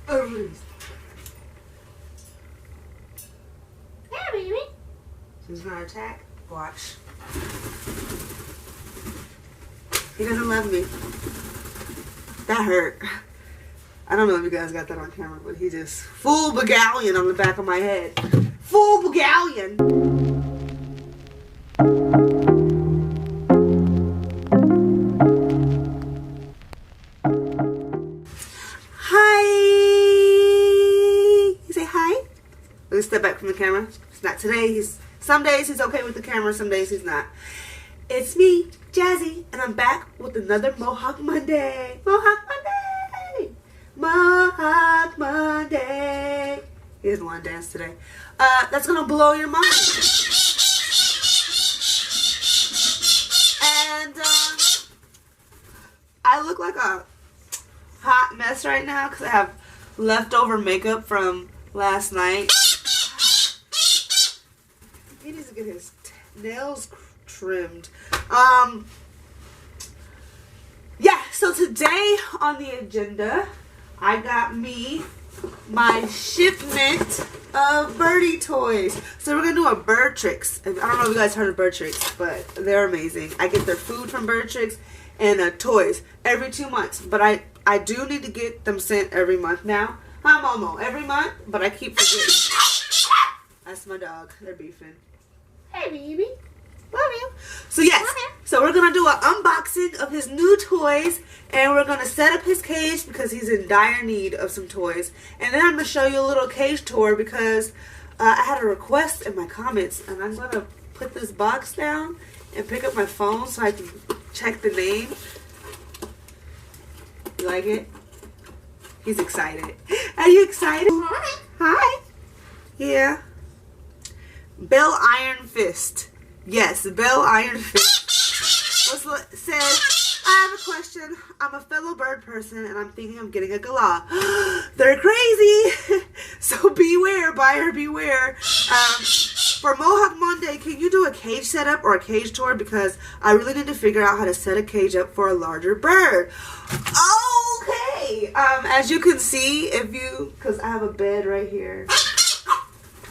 Yeah, baby. He's gonna attack. Watch. He doesn't love me. That hurt. I don't know if you guys got that on camera, but he just full bagallion on the back of my head. Full bagallion. Hi. You say hi? Let me step back from the camera. It's not today. Some days he's okay with the camera, some days he's not. It's me, JazzY, and I'm back with another Mohawk Monday. Mohawk Monday! Mohawk Monday. He doesn't want to dance today. That's going to blow your mind. And I look like a hot mess right now because I have leftover makeup from last night. He needs to get his nails trimmed. Yeah, so today on the agenda, I got my shipment of birdie toys. So we're gonna do a bird tricks. I don't know if you guys heard of bird tricks, but they're amazing. I get their food from bird tricks and toys every 2 months. But I do need to get them sent every month now. Hi, Momo. Every month, but I keep forgetting. That's my dog. They're beefing. Hey, baby. Love you. So yes, so we're going to do an unboxing of his new toys. And we're going to set up his cage because he's in dire need of some toys. And then I'm going to show you a little cage tour because I had a request in my comments. And I'm going to put this box down and pick up my phone so I can check the name. You like it? He's excited. Are you excited? Hi. Yeah. Bell Iron Fist. Yes, Bell Iron Fist. Says, I have a question. I'm a fellow bird person and I'm thinking of getting a galah. They're crazy. So beware, buyer, beware. For Mohawk Monday, can you do a cage setup or a cage tour? Because I really need to figure out how to set a cage up for a larger bird. Okay. As you can see, because I have a bed right here.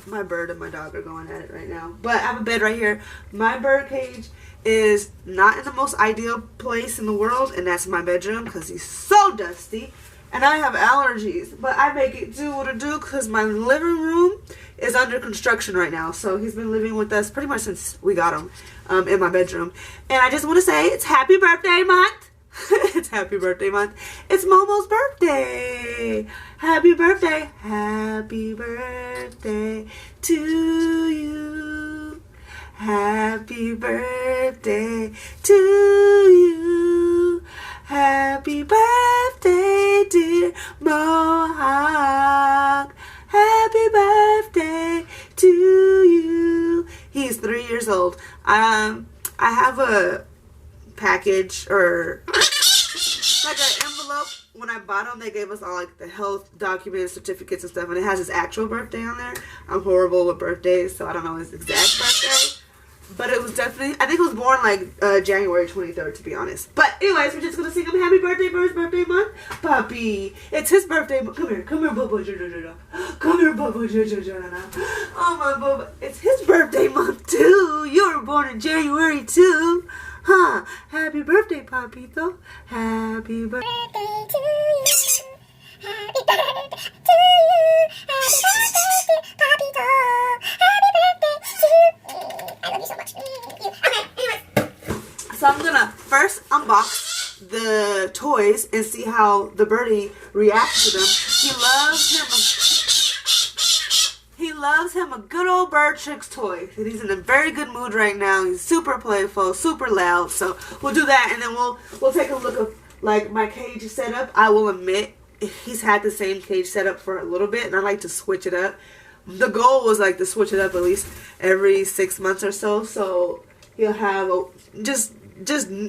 My bird and my dog are going at it right now. But I have a bed right here. My bird cage is not in the most ideal place in the world, and that's my bedroom because he's so dusty. And I have allergies, but I make it do what it do because my living room is under construction right now. So he's been living with us pretty much since we got him in my bedroom. And I just want to say it's happy birthday month. It's happy birthday month. It's Momo's birthday. Happy birthday. Happy birthday to you. Happy birthday to you. Happy birthday, dear Mohawk. Happy birthday to you. He's 3 years old. I have a package or like an envelope. When I bought them, they gave us all like the health documents, certificates and stuff, and it has his actual birthday on there. I'm horrible with birthdays, so I don't know his exact birthday, but it was definitely, I think it was born like January 23rd, to be honest. But anyways, we're just gonna sing him happy birthday for his birthday month. Puppy, it's his birthday month. Come here, Bubba. Come here, Bubba. Oh my Bubba, it's his birthday month too. You were born in January too. Huh? Happy birthday, Papito. Happy birthday to you. Happy birthday to you. Happy birthday, Papito. Happy birthday to you. I love you so much. Okay, anyways. So I'm gonna first unbox the toys and see how the birdie reacts to them. He loves him a good old bird tricks toy. He's in a very good mood right now. He's super playful, super loud. So we'll do that, and then we'll take a look of like my cage setup. I will admit he's had the same cage setup for a little bit, and I like to switch it up. The goal was like to switch it up at least every 6 months or so. So he'll have just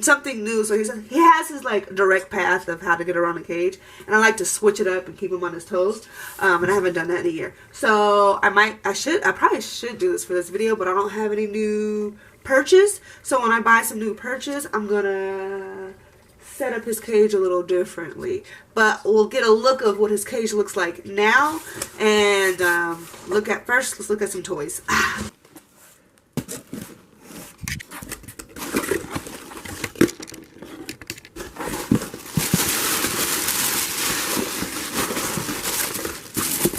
something new. So he has his like direct path of how to get around the cage, and I like to switch it up and keep him on his toes. And I haven't done that in a year, so I probably should do this for this video, but I don't have any new purchase. So when I buy some new purchase, I'm gonna set up his cage a little differently. But we'll get a look of what his cage looks like now. And let's look at some toys.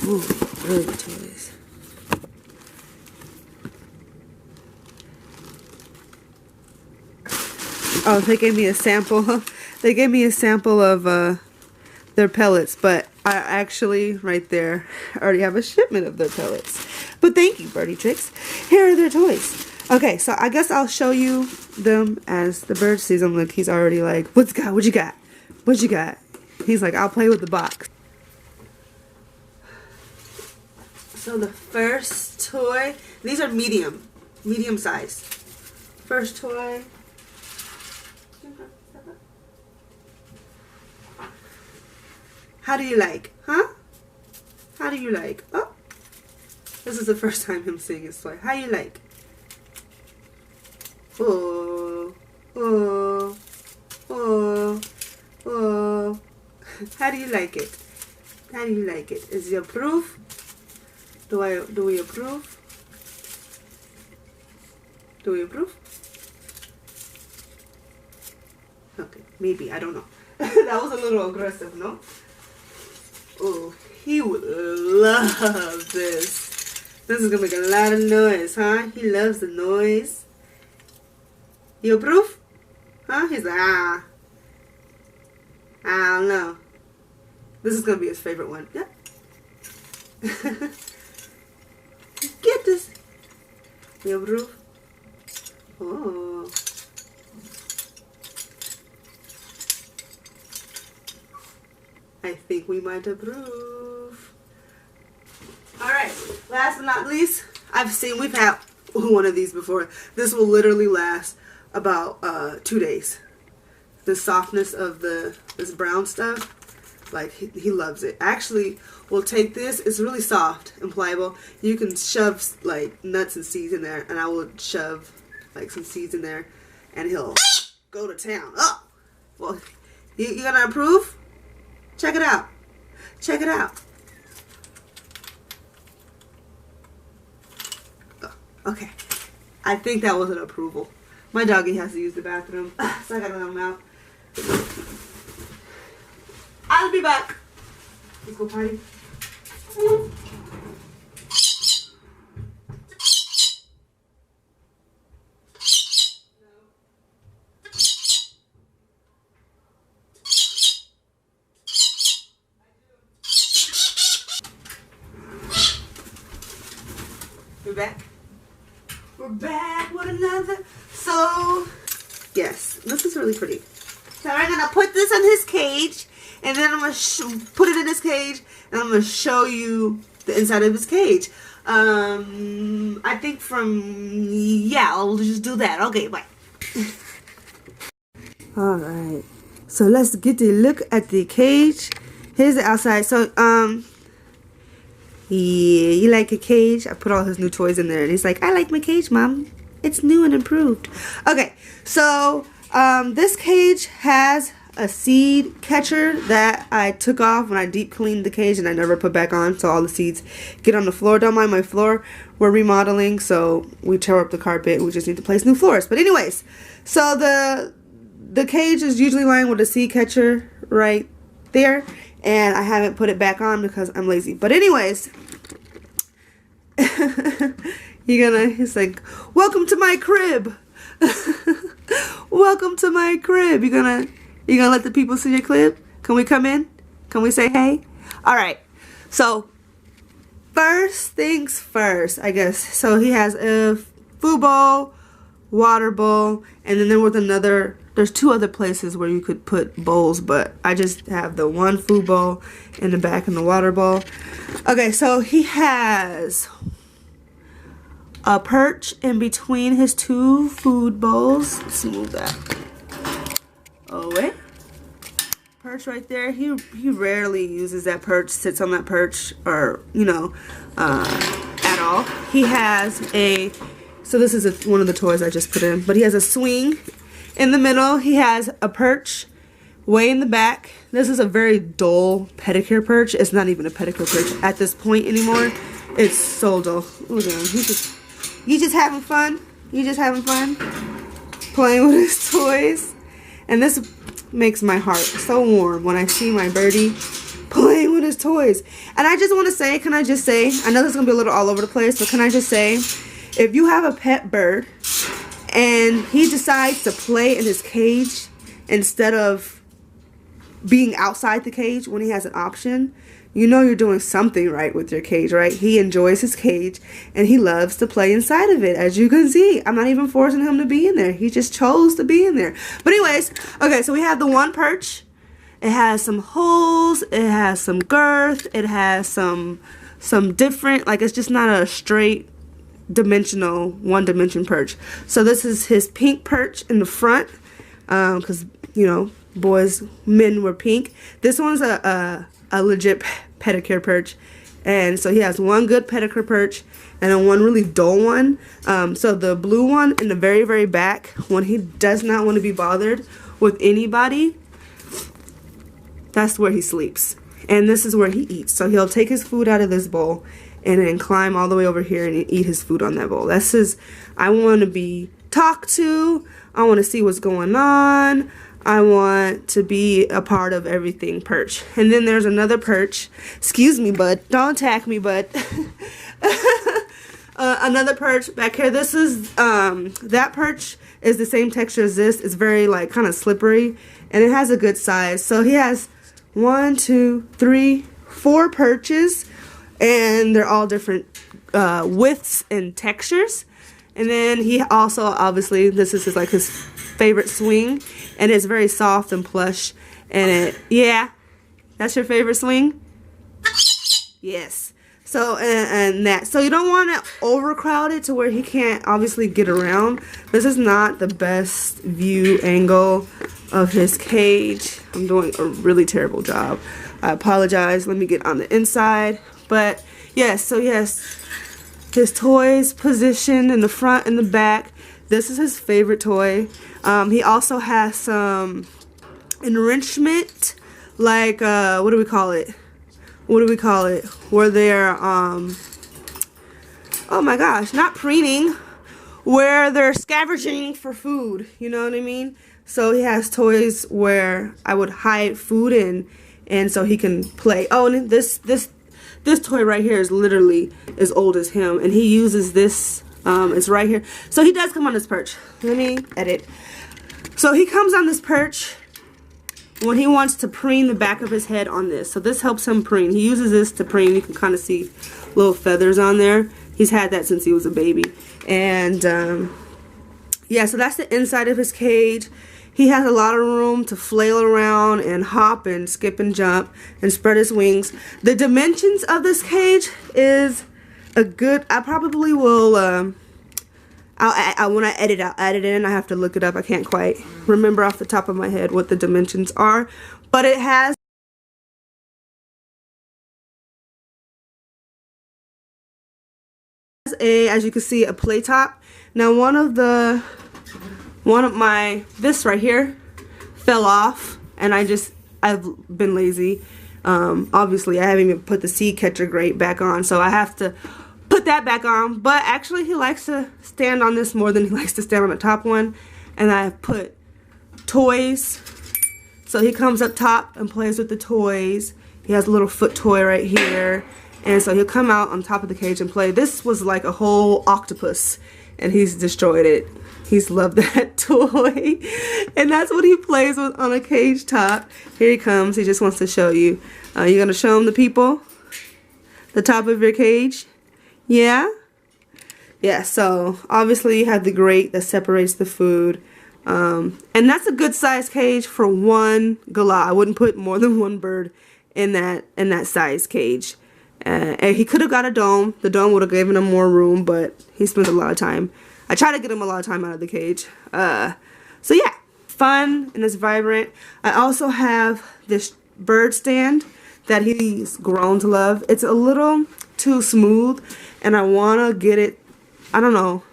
Ooh, really good toys. Oh, they gave me a sample. They gave me a sample of their pellets, but I actually, right there, already have a shipment of their pellets. But thank you, Birdie Tricks. Here are their toys. Okay, so I guess I'll show you them as the bird sees them. Look, he's already like, what you got? What you got? He's like, I'll play with the box. So the first toy, these are medium size. First toy. How do you like? Huh? How do you like? Oh, this is the first time him seeing his toy. How you like? Oh, oh, oh, oh. How do you like it? How do you like it? Is you approve? Do we approve? Do we approve? Okay, maybe, I don't know. That was a little aggressive, no? Oh, he would love this. This is gonna make a lot of noise, huh? He loves the noise. You approve? Huh? He's like, I don't know. This is gonna be his favorite one. Yeah. Get this. You approve? Oh. I think we might approve. Alright, last but not least, we've had one of these before. This will literally last about 2 days. The softness of this brown stuff, like he loves it. Actually, we'll take this, it's really soft and pliable. You can shove like nuts and seeds in there, and I will shove like some seeds in there, and he'll go to town. Oh, well, you gonna approve? Check it out. Check it out. Oh, okay. I think that was an approval. My doggy has to use the bathroom, so I gotta let him out. I'll be back. Let's go party. We're back. We're back with another. So, yes, this is really pretty. So we're gonna put this in his cage, and then I'm gonna put it in his cage, and I'm gonna show you the inside of his cage. I think I'll just do that. Okay, bye. All right. So let's get a look at the cage. Here's the outside. So, yeah, you like a cage? I put all his new toys in there, and he's like, I like my cage, Mom. It's new and improved. Okay, so this cage has a seed catcher that I took off when I deep cleaned the cage and I never put back on, so all the seeds get on the floor. Don't mind my floor. We're remodeling, so we tore up the carpet. We just need to place new floors. But anyways, so the cage is usually lying with a seed catcher right there, and I haven't put it back on because I'm lazy. But anyways, he's like, welcome to my crib. Welcome to my crib. You gonna let the people see your crib? Can we come in? Can we say hey? All right. So first things first, I guess. So he has a food bowl, water bowl, and then there was there's 2 other places where you could put bowls, but I just have the one food bowl in the back and the water bowl. Okay, so he has a perch in between his 2 food bowls. Let's move that away. Perch right there. He rarely uses that perch, sits on that perch, or at all. He has so this is one of the toys I just put in, but he has a swing in the middle. He has a perch way in the back. This is a very dull pedicure perch. It's not even a pedicure perch at this point anymore. It's so dull. Look at him. He's just having fun. He's just having fun playing with his toys. And this makes my heart so warm when I see my birdie playing with his toys. And I just want to say, can I just say, I know this is going to be a little all over the place, but can I just say, if you have a pet bird and he decides to play in his cage instead of being outside the cage when he has an option, you know you're doing something right with your cage, right? He enjoys his cage and he loves to play inside of it, as you can see. I'm not even forcing him to be in there. He just chose to be in there. But anyways, okay, so we have the one perch. It has some holes, it has some girth, it has some different, like it's just not a straight dimensional one dimension perch. So this is his pink perch in the front, because you know, men were pink. This one's a legit pedicure perch, and so he has one good pedicure perch and then one really dull one. So the blue one in the very, very back, when he does not want to be bothered with anybody, that's where he sleeps, and this is where he eats. So he'll take his food out of this bowl and then climb all the way over here and eat his food on that bowl. That's his, I want to be talked to, I want to see what's going on, I want to be a part of everything perch. And then there's another perch, excuse me bud, don't attack me bud. Another perch back here. This is that perch is the same texture as this. It's very like kind of slippery, and it has a good size. So he has 1, 2, 3, 4 perches, and they're all different widths and textures. And then he also, obviously, this is like his favorite swing, and it's very soft and plush. And yeah, that's your favorite swing? Yes. So, so you don't want to overcrowd it to where he can't obviously get around. This is not the best view angle of his cage. I'm doing a really terrible job. I apologize. Let me get on the inside. But yes, so yes, his toys positioned in the front and the back. This is his favorite toy. He also has some enrichment, like what do we call it? Where they're oh my gosh, not preening, where they're scavenging for food, you know what I mean? So he has toys where I would hide food in, and so he can play. Oh, and this toy right here is literally as old as him, and he uses this. It's right here. So he does come on this perch. Let me edit. So he comes on this perch when he wants to preen the back of his head on this. So this helps him preen. He uses this to preen. You can kind of see little feathers on there. He's had that since he was a baby. And yeah, so that's the inside of his cage. He has a lot of room to flail around and hop and skip and jump and spread his wings. The dimensions of this cage is a good, I probably will, when I edit, I'll add it in. I have to look it up. I can't quite remember off the top of my head what the dimensions are. But it has as you can see, a Playtop. Now this right here fell off, and I've been lazy. Obviously I haven't even put the seed catcher grate back on, so I have to put that back on. But actually he likes to stand on this more than he likes to stand on the top one. And I have put toys, so he comes up top and plays with the toys. He has a little foot toy right here, and so he'll come out on top of the cage and play. This was like a whole octopus, and he's destroyed it. He's loved that toy, and that's what he plays with on a cage top. Here he comes. He just wants to show you. You're gonna show him the people, the top of your cage. Yeah? Yeah, so obviously you have the grate that separates the food. And that's a good size cage for one galah. I wouldn't put more than one bird in that size cage. And he could have got a dome. The dome would have given him more room, but he spent a lot of time. I try to get him a lot of time out of the cage. So yeah, fun and it's vibrant. I also have this bird stand that he's grown to love. It's a little too smooth, and I want to get it, I don't know,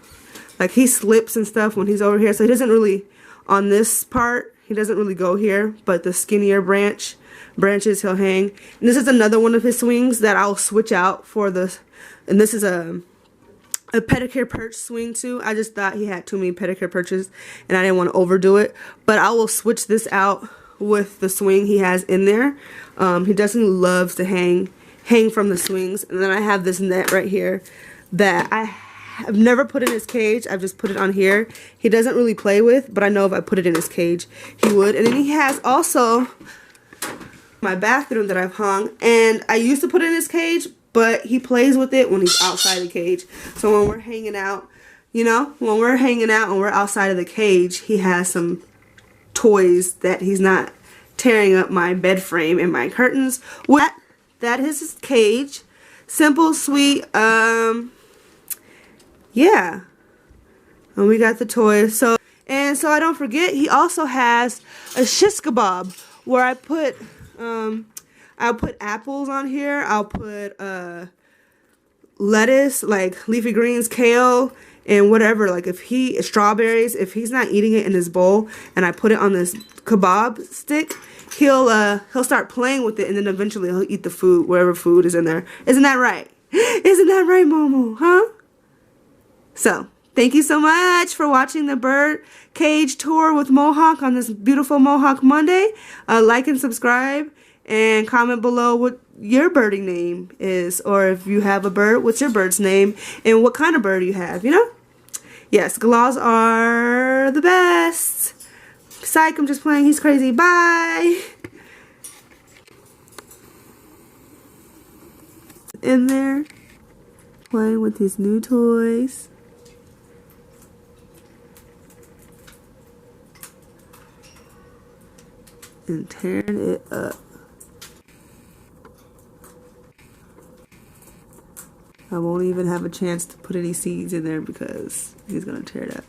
like he slips and stuff when he's over here, so he doesn't really, on this part, He doesn't really go here, but the skinnier branches he'll hang. And this is another one of his swings that I'll switch out for the, and this is a pedicure perch swing too. I just thought he had too many pedicure perches and I didn't want to overdo it, but I will switch this out with the swing he has in there. He definitely loves to hang from the swings. And then I have this net right here that I've never put in his cage. I've just put it on here. He doesn't really play with, but I know if I put it in his cage, he would. And then he has also my bathroom that I've hung, and I used to put it in his cage, but he plays with it when he's outside the cage. So when we're hanging out, you know, when we're hanging out and we're outside of the cage, he has some toys that he's not tearing up my bed frame and my curtains. That is his cage. Simple, sweet, yeah. And we got the toys. So I don't forget, he also has a shish kebab where I put I'll put apples on here. I'll put lettuce, like leafy greens, kale, and whatever. Like strawberries, if he's not eating it in his bowl and I put it on this kebab stick, he'll start playing with it, and then eventually he'll eat the food, wherever food is in there. Isn't that right? Isn't that right, Momo? Huh? So, thank you so much for watching the bird cage tour with Mohawk on this beautiful Mohawk Monday. Like and subscribe, and comment below what your birding name is, or if you have a bird, what's your bird's name, and what kind of bird you have, you know? Yes, galahs are the best. Psych, I'm just playing. He's crazy. Bye. In there, playing with his new toys. And tearing it up. I won't even have a chance to put any seeds in there because he's gonna tear it up.